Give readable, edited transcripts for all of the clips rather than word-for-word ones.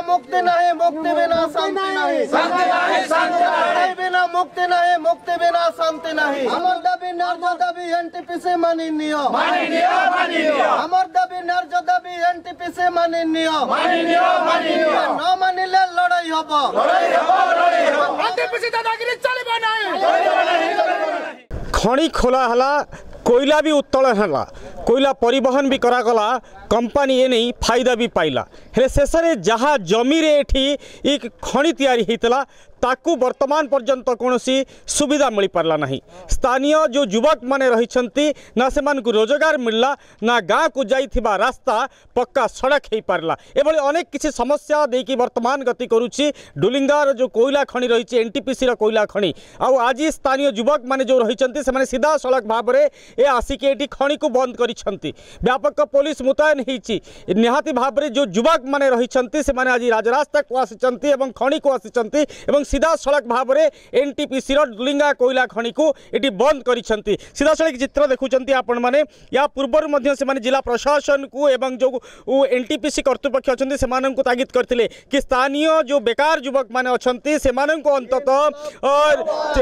मुक्ति नहीं, मुक्ति बिना शांति नहीं, लड़ाई बिना मुक्ति नहीं, मुक्ति बिना शांति नहीं। अमर दाबी न्याय दाबी एनटीपीसी माननीय, अमर दाबी न्याय दाबी एनटीपीसी माननीय, न मानिले लड़ाई हब, एनटीपीसी दादागिरी चलिबो नहीं। खणी खोला हला, कोयला भी उत्तोलन है, कोयला परिवहन भी करागला, कंपनी ये नहीं फायदा भी पाइला। हेले शेष में जहाँ जमी रे एक खणी तैयारी होता ताकू वर्तमान पर्यंत कौन सुविधा मिल पारला नहीं। स्थानीय जो युवक माने रही ना से रोजगार मिलला, ना गाँव को जाइथिबा रास्ता पक्का सड़क हो पारला। एभली अनेक किसी समस्या देकी वर्तमान गति करुच्ची डुलिंगार जो कोयला खणी रही एनटीपीसी कोयला खणी। आउ आज स्थानीय युवक माने जो रही से सीधा सड़क भाव में ये आसिक ये खणी को बंद करिसेंती। व्यापक पुलिस मुतयन होती निहाती भाव में जो युवक माने रही से आज राजरास्ता को आसिचंती एवं खणी को आसिचंती एवं सीधा सड़क भाव में एनटीपीसी डुलिंगा कोयला खणी को ये बंद करिसेंती। सीधा सड़क चित्र देखुंती आपण मैंने या पूर्व से जिला प्रशासन को एवं जो एनटीपीसी कर्तृपक्ष अच्छा से तागिद करते कि स्थानीय जो बेकार युवक मैंने अच्छा से अंततः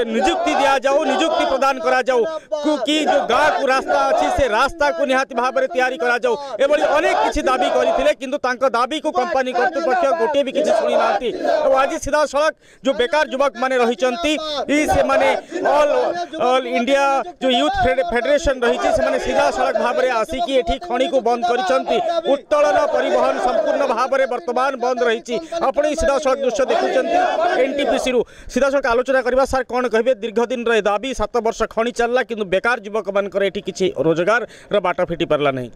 निजुक्ति दि जाऊ, निजुक्ति प्रदान करा जाऊ कि जो गाँव को रास्ता अच्छी से रास्ता को निहाती भाव में तैयारी करा जाऊ। एभली अनेक किसी दाबी करते किंतु तांका दाबी को कंपनी कर्तृपक्ष गोटे भी किसी शुणी ना। आज सीधा सड़क जो बेकार युवक माने रही से माने ऑल इंडिया जो यूथ फेडरेशन रही से सीधा सड़क भाव में आसिक ये खणी को बंद कर उत्तोलन परिवहन संपूर्ण भाव में वर्तमान बंद रही। अपनी सीधा सड़क दृश्य देखुं एनटीपीसी सीधा सड़क आलोचना करवा। सार कौन कहे दीर्घ दिन दाबी 7 वर्ष खणी चलला किंतु बेकार युवक मानकर एठी किछि रोजगार बाट फिटी पारला नहीं।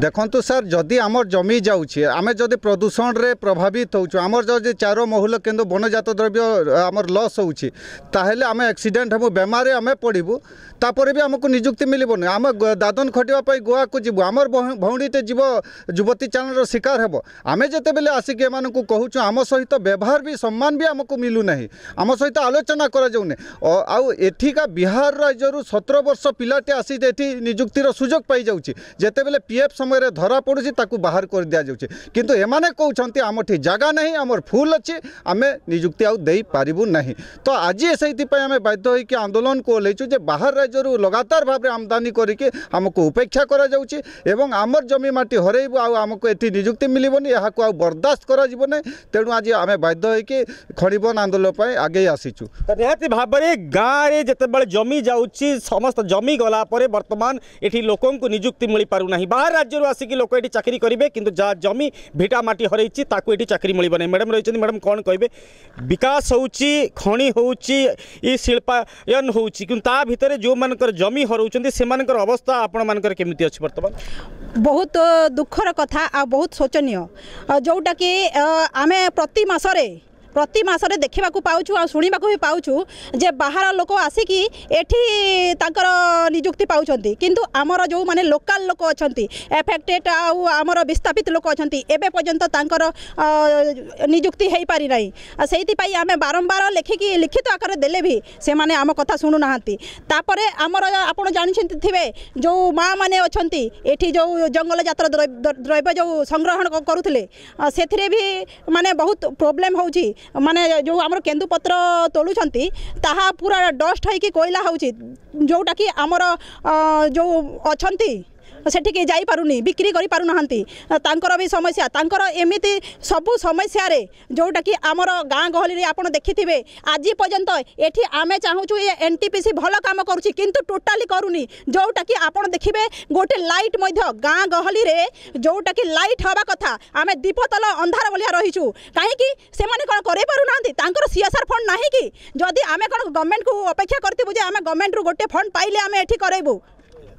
देखंतु सर जदि आमर जमी जाउछि आमे जदि प्रदूषण रे प्रभावित होउछु आमर जदि चारो महल केंद्र वनजात द्रव्य आमर लॉस होउछि ताहेले आमे एक्सीडेंट हमु बेमारे आमे पड़िबु तापर भी आमको निजुक्ति मिलिबो नै। आमे दादन खटिबा पई गोवा को जिबु आमर भौणीटे जीव युवती चालन शिकार हेबो। आमे जते बेले आसिक एमान को कहूछु आम सहित व्यवहार भी सम्मान भी आमको मिलु नहीं, आम सहित आलोचना करा जाउने। आउ एठिका बिहार राज्यरू 17 वर्ष पिलाटे आसी एठी निजुक्तिर सुजोग पाई जाउछि जते बेले पीएफ समय रे धरा पड़ुछि ताकू बाहर कर दिया जाउछि किंतु एमाने कहउछंती आमठी जगह नहीं, आमर फूल अछि, आमे निजुक्ति आउ देई पारिबु नहीं। तो आज सेति पय आमे बाध्य होई कि आंदोलन को लेचु जे बाहर राज्यरू लगातार भाव में आमदानी करिके हमको उपेक्षा करा जाउछि एवं आमर जमी माटी हरैबु आउ हमको एठी निजुक्ति मिलिबोनी याहाको आउ बर्दाश्त करा जिवो नै। तेणु आज आमे बाध्य होई कि खणीबन आंदोलन पय आगे आसीचु। निहाती भाव में गाँव में जितेबाला जमी जाउछि समस्त जमी गला परे वर्तमान एठी लोकों को निजुक्ति मिल पारु नहीं। बाहर राज्य आसिक लोक ये चाकरी करेंगे किंतु जहाँ जमी भिटा माटी हरई ताकू ये चाकरी मिल नहीं। मैडम रही मैडम कौन कहे विकास होउछि खणी होउछि ये शिल्पायन होउछि किंतु ता भितर जो मानकर जमी हरउछन्ति सेमानकर अवस्था आपण मानकर केमिति अछि वर्तमान? बहुत दुखर कथा आ बहुत शोचनीय जोटा कि आमे प्रति मासरे देखा पाऊँ आ शुणा भी पाऊँ जे बाहर लोक आसिकी एठी तांकर निजुक्ति पाउछन्ति किंतु आमर जो माने लोकल लोक अछन्ति एफेक्टेड आमर विस्थापित लोक अछन्ति एबे पर्यंत तांकर निजुक्ति हेई पारि नाही। सेति पई आमे बारंबार लेखिकी लिखित आकार देले भी से माने आम कथा शुणु नाहंती। तापरे आमर आपण जानिछन्ति थिबे जो माँ माने अछन्ति एठी जो जंगल जातर द्रव्य जो संग्रहण करुथिले सेथिरे भी माने बहुत प्रॉब्लम होउछि। माने जो आमर केंदुपत्र तोलुछंती ताहा पूरा डस्ट होइकी कोयला होउछि जोटा कि आमर जो अछंती सेठिके जाई पारुनी बिक्री करि पारु नहंती तांकर भी समस्या तांकर एमिति सबु समस्या रे जोटा कि आमर गाँ गहली रे आपण देखिथिबे आज पर्यंत एठी आमे चाहूछु ये एनटीपीसी भलो काम करूछि किंतु टोटाली करूनी जोटा कि आपण देखिबे गोटे लाइट मध्य गाँ गहली रे जोटा कि लाइट हवा कथा आमे दीपतल अंधार बलिया रहिछु काहे कि से माने कोन करे पारु नहंती तांकर सीएसआर फंड नाही कि जदी आमे कोन गवर्नमेंट को अपेक्षा करथिबु जे आमे गवर्नमेंट रो गोटे फंड पाइले आमे एठी करैबु।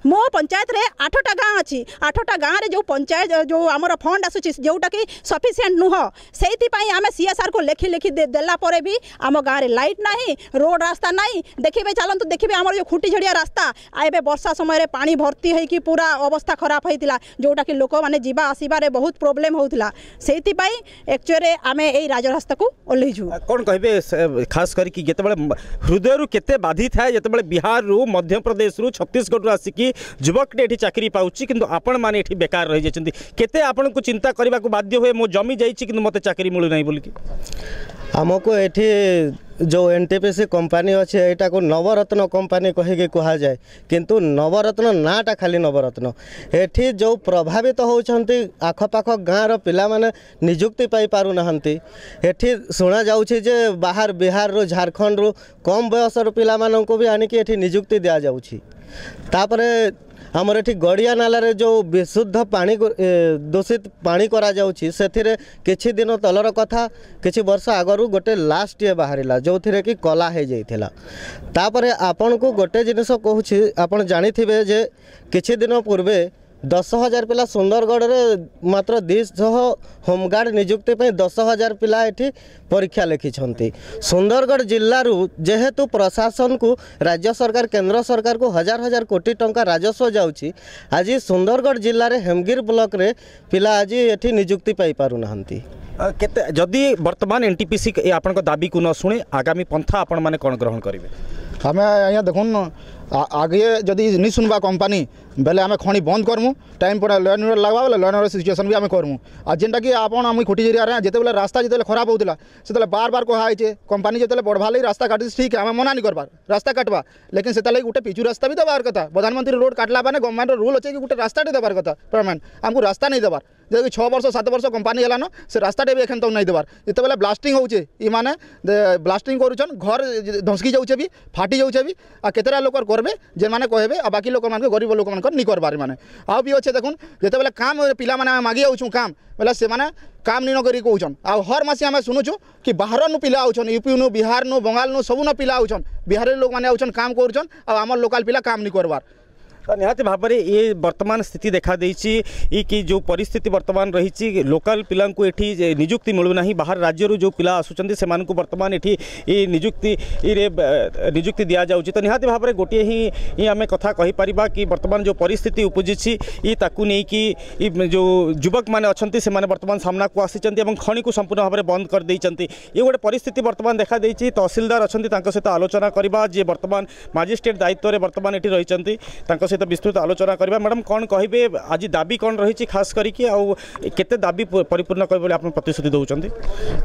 मो पंचायत रे 8टा गाँ अच्छी 8टा गाँ रे जो पंचायत जो आमर फंड आसुची जोटा कि सफिशिएंट नुह सेति पई आमे सीएसआर को लेखि लेखि देला परे भी आम गाँ रे लाइट नाही रोड रास्ता नाही देखिबे चलंतु देखिबे आमर जो खुटी झड़िया रास्ता आबे वर्षा समय रे पानी भर्ती है कि पूरा अवस्था खराब होइतिला जोटा कि लोक माने जीवा आसीबा रे बहुत प्रॉब्लम होउतिला सेति पई एक्चुअली आमे एई राजरास्ता को ओल्हिजु। कोन कहबे खास करी कि जेतेबेले हृदय रु केते बाधित है जेतेबेले बिहार रु मध्य प्रदेश रु छत्तीसगढ़ रु आसिकी युवकटे ये चाकरी पाऊँच कि आपण मैंने ये बेकार रही जाती केते आपण को चिंता करने को बाध्य हुए मो जमी जाइए कि मत चाकरी मिलूना बोलिकी आमको ये जो एनटीपीसी कंपनी अच्छे यहाँ को नवरत्न कंपनी कहीकि कह जाए किंतु नवरत्न नाटा खाली नवरत्न एठी जो प्रभावित होती आखपाख गाँव पिला माने निजुक्ति पाई पारु नाहंती एठी शुणा जाउछि जे बाहर बिहार रो झारखंड रो कम बयस रो पिला माननको भी आनिकी एठी निजुक्ति दिया जाउछि तापरे आमर एठी गड़िया नाला जो विशुद्ध पानी दूषित पानी करा जाउछि सेथिरे किछि दिन तलर कथा किछि वर्ष आगरू गोटे लास्ट ये बाहरिला जो थिरे कि कला हो जाइथिला तापरे आपन को गोटे जिनिस कहूछि आपन जानिथिबे जे किछि दिन पूर्वे 10,000 पिला सुंदरगढ़ रे मात्र 200 होमगार्ड नियुक्ति पे 10,000 पिला एठी परीक्षा लिखिछंती सुंदरगढ़ जिल्लारू जेहेतु प्रशासन को राज्य सरकार केंद्र सरकार को हजार हजार कोटी टंका राजस्व जाउछि आज सुंदरगढ़ जिल्ला रे हेमगिर ब्लॉक रे पिला आज एठी नियुक्ति पाई पारु नाहंती केते जदि वर्तमान एनटीपीसी आपन दाबी को न शुणे आगामी पंथा आपण माने कोन ग्रहण करिवे हमें अँ देखुन आगे जदि नहीं सुनवा कंपनी बेले आम खणी बंद करमु टाइम पर लैन लगवा बेले लैन सिचुएसन भी आम करमु आ जेनटा कि आपन खोटी जरिया जिते रास्ता जिते खराब होता से बार बार कहे कंपनी जिते बढ़वा लगी रास्ता काटी ठीक है आम मना नहीं करबार रास्ता काटवा लेकिन से गोटे पिचु रास्ता भी देवार कथा प्रधानमंत्री रोड काटला मैंने गवर्नमेंट रूल अच्छे कि गोटे रास्ता देवार कथा पेमेंट आमको रास्ता नहीं देवार जब 6 वर्ष 7 वर्ष कंपनी है से रास्ता भी एखन तक नहीं देवार जिते ब्लास्टिंग होचे माने ब्लास्टिंग करुछन घर धसकी जाऊे भी फाटी जाऊे भी आ केतेरा लोक करबे जे माने कहबे आ बाकी लोक मान गरीब लोक मान नहीं करबार माने आ भी अच्छे देखुन जिते काम पिला माने मागी आउछु काम बेला से माने काम नहीं करी कहन आ हर मासी आम शुणुचु कि बाहर नु पिला आउछन यूपी नु बिहार नु बंगाल नु सबु न पिला आउछन बिहार लोक माने आउछन काम करुछन आ हमर लोकल पिला काम नहीं करबार निहाती भाव में ये वर्तमान स्थिति देखा देछि कि जो परिस्थिति वर्तमान रही लोकल पिला ये निजुक्ति मिलूना बाहर राज्य जो पिला आसुचंदी से वर्तमान ये निजुक्ति दि जाउछि तो निहाती भाव में गोटे ही आम कथा कहि परिबा कि वर्तमान जो परिस्थिति उपजिछि कि जो युवक मैंने अच्छा से वर्तमान सामना को आसी खणी को संपूर्ण भाव में बंद कर देइचंती ये गोटे परिस्थिति वर्तमान देखा देछि तहसीलदार अच्छा सहित आलोचना करवा जे वर्तमान मजिस्ट्रेट दायित्व में वर्तमान ये रही सहित विस्तृत आलोचना करबा मैडम कौन कहिबे आज दाबी कौन रही खास करके आउ केते दाबी परिपूर्ण करबे बोले आपण प्रतिश्रुति दउचंती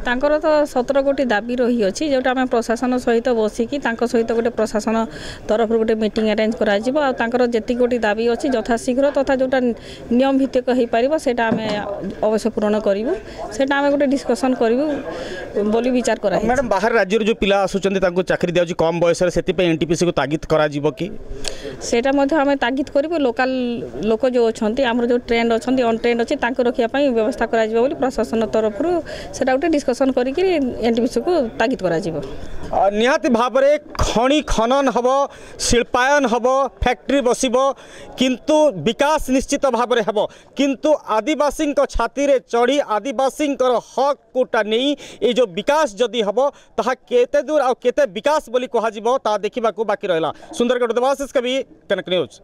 तांकर तो 17 गोटी दाबी रही अछि जोटा हम प्रशासन सहित बसिकी तांकर सहित गोटे प्रशासन तरफ गोटे मीटिंग अरेंज करा जिवो आ तांकर जेति गोटी दाबी अछि यथा शीघ्र तथा जोटा नियम भित्तिक होई परिबो सेटा हमें अवश्य पूर्ण करिवु सेटा हमें गोटे डिस्कशन करिवु बोली विचार करा मैडम बाहर राज्य जो पिला आसुचंती तांको चाकरी दिया कम बयस रे सेति पे एनटीपीसी को तागिद करा जिवो कि सेटा मध्ये हमें तागिद करिवु लोकल लोक जो अछंती हमर जो ट्रेंड अछंती ऑन ट्रेंड अछि तांको रखिया पई व्यवस्था करा जिवो बोली प्रशासन तरफ रु सेटा गोटे डिस्कशन करिकि एनटीपीसी को तागिद करा जिवो निहाती भाव में खणी खनन हम शिल्पायन हम फैक्ट्री बसिबो किंतु विकास निश्चित भाव में हम किंतु आदिवासी छाती रे चढ़ी आदिवासी हक कोटा नहीं ये जो विकास जदि हम ताहा केते दूर आ केते विकास बोली कहा जिवो ता देखिबा को बाकी रहला सुंदरगढ़ देवाशीष कवि कनक न्यूज।